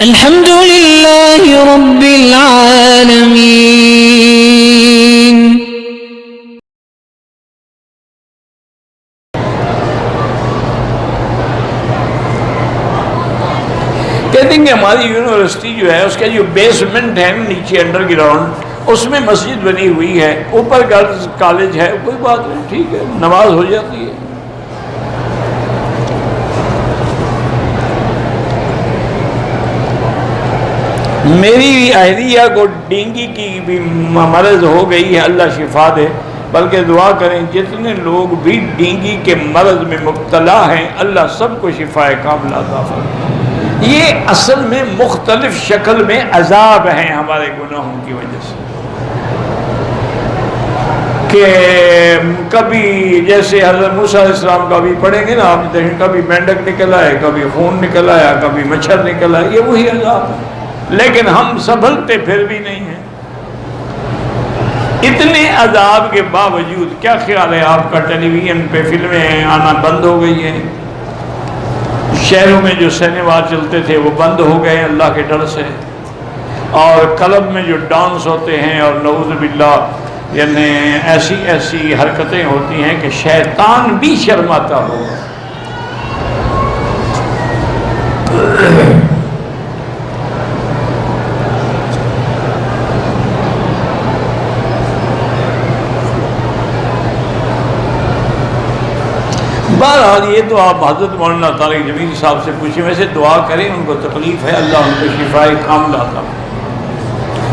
الحمد لله رب العالمين. کہتے ہیں کہ ہماری یونیورسٹی جو ہے اس کا جو بیسمنٹ ہے نیچے انڈر گراؤنڈ اس میں مسجد بنی ہوئی ہے، اوپر گرلز کالج ہے، کوئی بات نہیں، ٹھیک ہے، نماز ہو جاتی ہے۔ میری اہلیہ کو ڈینگی کی بھی مرض ہو گئی ہے، اللہ شفا دے، بلکہ دعا کریں جتنے لوگ بھی ڈینگی کے مرض میں مبتلا ہیں اللہ سب کو شفا کاملہ عطا فرمائے۔ یہ اصل میں مختلف شکل میں عذاب ہیں ہمارے گناہوں کی وجہ سے، کہ کبھی جیسے حضرت موسیٰ علیہ السلام کا بھی پڑھیں گے نا آپ دیکھیں، کبھی مینڈک نکل آئے، کبھی خون نکل آیا، کبھی مچھر نکل آئے، یہ وہی عذاب ہے، لیکن ہم سنبھلتے پھر بھی نہیں ہیں۔ اتنے عذاب کے باوجود کیا خیال ہے آپ کا ٹیلی ویژن پہ فلمیں آنا بند ہو گئی ہیں، شہروں میں جو سینما چلتے تھے وہ بند ہو گئے اللہ کے ڈر سے، اور کلب میں جو ڈانس ہوتے ہیں اور نعوذ باللہ یعنی ایسی ایسی حرکتیں ہوتی ہیں کہ شیطان بھی شرماتا ہو۔ بہرحال یہ تو آپ حضرت مولانا طارق جمیل صاحب سے پوچھیں، ویسے دعا کریں، ان کو تکلیف ہے، اللہ ان کو شفا کاملہ عطا فرمائے۔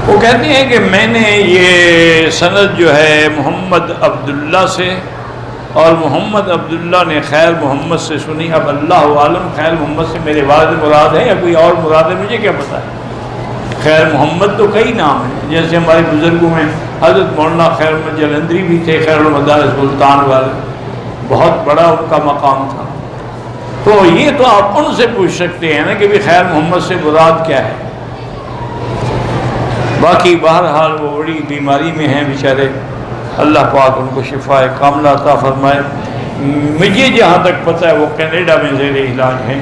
وہ کہتے ہیں کہ میں نے یہ سند جو ہے محمد عبداللہ سے، اور محمد عبداللہ نے خیر محمد سے سنی، اب اللہ عالم خیر محمد سے میرے والد مراد ہے یا کوئی اور مراد ہے، مجھے کیا پتہ ہے۔ خیر محمد تو کئی نام ہیں، جیسے ہمارے بزرگوں میں حضرت مولانا خیر محمد جلندری بھی تھے، خیر المدارس ملتان والے، بہت بڑا ان کا مقام تھا۔ تو یہ تو آپ ان سے پوچھ سکتے ہیں نا کہ بھی خیر محمد سے مراد کیا ہے۔ باقی بہرحال وہ بڑی بیماری میں ہیں بیچارے، اللہ پاک ان کو شفا کاملہ عطا فرمائے۔ مجھے جہاں تک پتہ ہے وہ کینیڈا میں زیر علاج ہیں،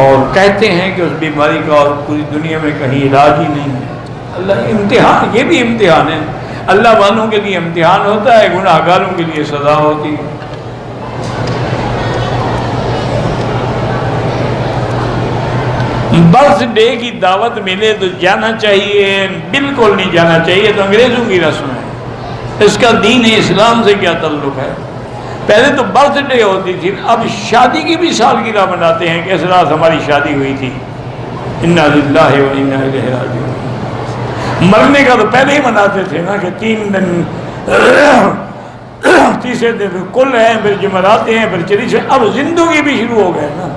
اور کہتے ہیں کہ اس بیماری کا اور پوری دنیا میں کہیں علاج ہی نہیں ہے۔ اللہ امتحان، یہ بھی امتحان ہے، اللہ والوں کے لیے امتحان ہوتا ہے، گناہ گاروں کے لیے سزا ہوتی ہے۔ برتھ ڈے کی دعوت ملے تو جانا چاہیے، بالکل نہیں جانا چاہیے، تو انگریزوں کی رسم ہے، اس کا دین اسلام سے کیا تعلق ہے؟ پہلے تو برتھ ڈے ہوتی تھی، اب شادی کی بھی سالگرہ مناتے ہیں کہ اس رات ہماری شادی ہوئی تھی، انا للہ و انا الیہ راجعون۔ مرنے کا تو پہلے ہی مناتے تھے نا کہ 3 دن، تیسرے دن کل ہیں، پھر جمعرات ہیں، پھر چریش ہیں، اب زندگی بھی شروع ہو گئے نا۔